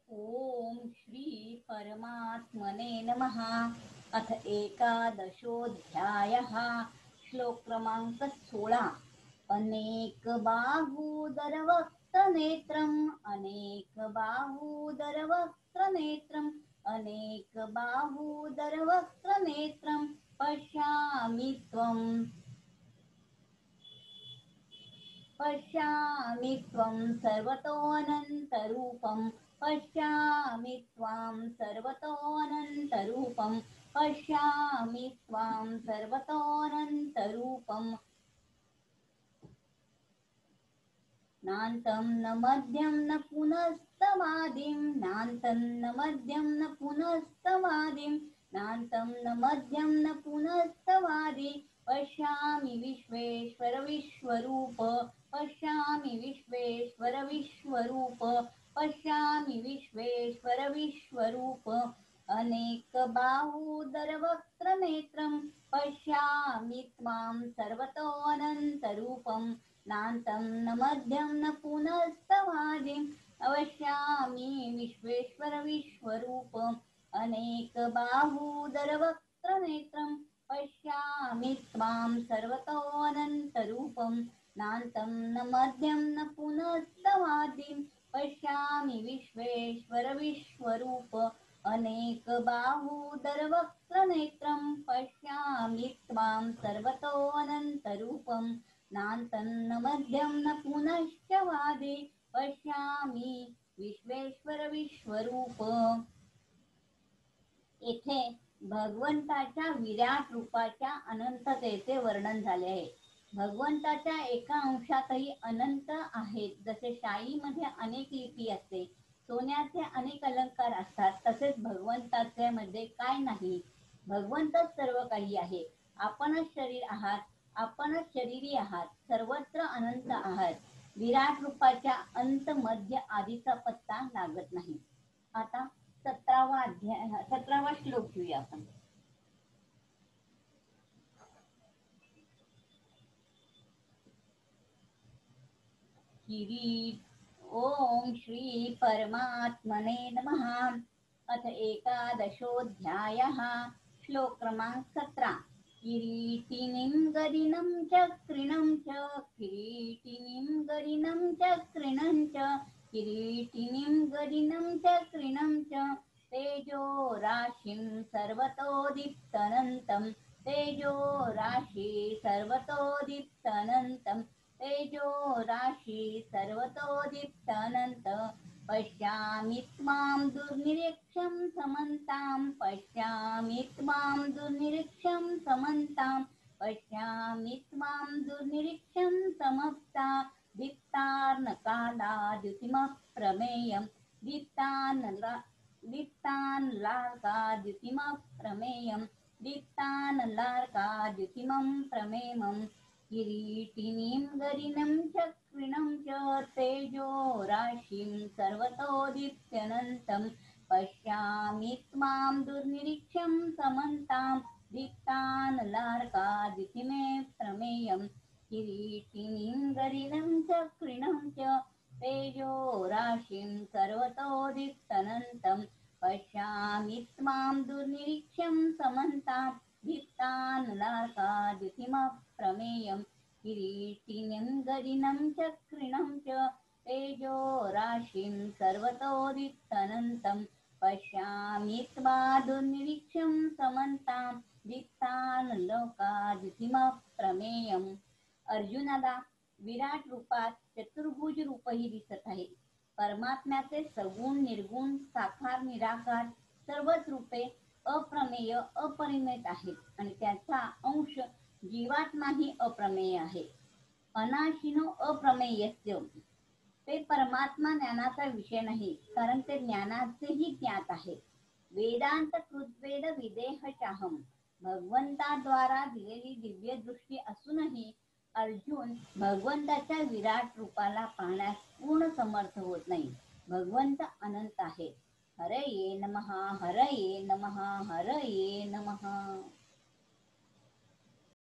ओम श्री परमात्मने नमः। अथ एकादशोऽध्यायः। श्लोक क्रमांक 16। अनेकबाहूदरवक्त्रनेत्रम् अनेकबाहूदरवक्त्रनेत्रम् अनेकबाहूदरवक्त्रनेत्रम् पश्यामि त्वं सर्वतोऽनन्तरूपम् पश्यामि त्वां सर्वतोऽनन्तरूपम् पश्यामि त्वां सर्वतोऽनन्तरूपम् नान्तं न मध्यं न पुनस्तमादिं नान्तं न मध्यं न पुनस्तमादिं नान्तं न मध्यं न पुनस्तवादि पश्यामि विश्वेश्वर विश्वरूप पश्यामि विश्वेश्वर विश्वरूप पश्यामि विश्वेश्वर विश्वरूप अनेकबाहूदरवक्त्रनेत्रं पश्यामि त्वां सर्वतोऽनन्तरूपम् नान्तं न मध्यं न पुनस्तवादिं पश्यामि विश्वेश्वर विश्वरूप अनेकबाहूदरवक्त्रनेत्रं पश्यामि त्वां सर्वतोऽनन्तरूपं नान्तं न मध्यं न पुनस्तवादिं पश्यामि विश्वेश्वर विश्वरूप अनेकबाहूदरवक्त्रनेत्रं पश्यामि त्वां सर्वतोऽनन्तरूपम् नान्तं न मध्यं न पुनश्च वादे पश्यामि विश्वेश्वर विश्वरूप। येथे भगवंताच्या विराट रूपाच्या अनंततेचे वर्णन झाले आहे। भगवंताच्या एका अंशातही अनंत आहेत। जसे शाईमध्ये अनेक लिपी असते, सोन्याचे अनेक अलंकार असतात, तसेच भगवंताच्या मध्ये काय नाही। भगवंतच सर्व काही आहे। आपणच शरीर आहात, आपणच शरीरी आहात, सर्वत्र अनंत आहात। विराट रूपाच्या अंत मध्य आदीचा पत्ता लागत नाही। आता 17वा श्लोक घेऊया आपण। ओम श्री परमात्मने नमः। अथ एकादशोऽध्यायः। श्लोक क्रमांक 17। किरीटिनं गरिनं चक्रिणं च किरीटिनं गरिनं चक्रिणं च किरीटिनं गरिनं चक्रिणं च तेजो राशिं सर्वतो दीप्तनन्तं तेजो राशि सर्वतो दीप्तनन्तं तेजो राशि सर्वतो दीप्तनन्त पश्यामि त्वां दुर्निरीक्ष्यं समन्तां पश्यामि त्वां दुर्निरीक्ष्यं समन्तां पश्यामि त्वां दुर्निरीक्ष्यं समप्ता दीप्तार्णकालाद्युतिमप्रमेयं दीप्तानलार्काद्युतिमप्रमेयं दीप्तानलार्काद्युतिमं प्रमेयम् किरीटिनं गरिनं चक्रिणं च तेजो राशिं सर्वतो दीप्त्यनन्तं पश्यामि त्वां दुर्निरीक्ष्यं समन्तां दीप्तानलार्काद्युतिमे प्रमेयं किरीटिनं गरिनं चक्रिणं च तेजो राशिं सर्वतो दीप्तनन्तं पश्यामि त्वां दुर्निरीक्ष्यं समन्तां दीप्तानलार्काद्युतिमप्रमेयं किरीटिनं गरिनं चक्रिणं च तेजो राशिं सर्वतो दीप्तनन्तं पश्यामि त्वां दुर्निरीक्ष्यं समन्तां दीप्तानलोकाद्युतिमप्रमेयम्। अर्जुनाला विराट रूपात चतुर्भुज रूपही दिसत आहे। परमात्म्याचे सगुण निर्गुण साकार निराकार सर्वच रूपे अप्रमेय अपरिमित आहेत आणि त्याचा अंश जीवात्माही अप्रमेय आहे। अनाशिनो अप्रमेयस्य ते परमात्मा ज्ञानाचा विषय नाही, कारण ते ज्ञानाचेही ज्ञात आहे। वेदांत कृद्वेद विदेहचाहम भगवंताद्वारा दिलेली दिव्य दृष्टी असूनही अर्जुन भगवंताच्या विराट रूपाला पाहण्यास पूर्ण समर्थ होत नाही। भगवंत अनंत आहे। हरये नमः हरये नमः हरये नमः।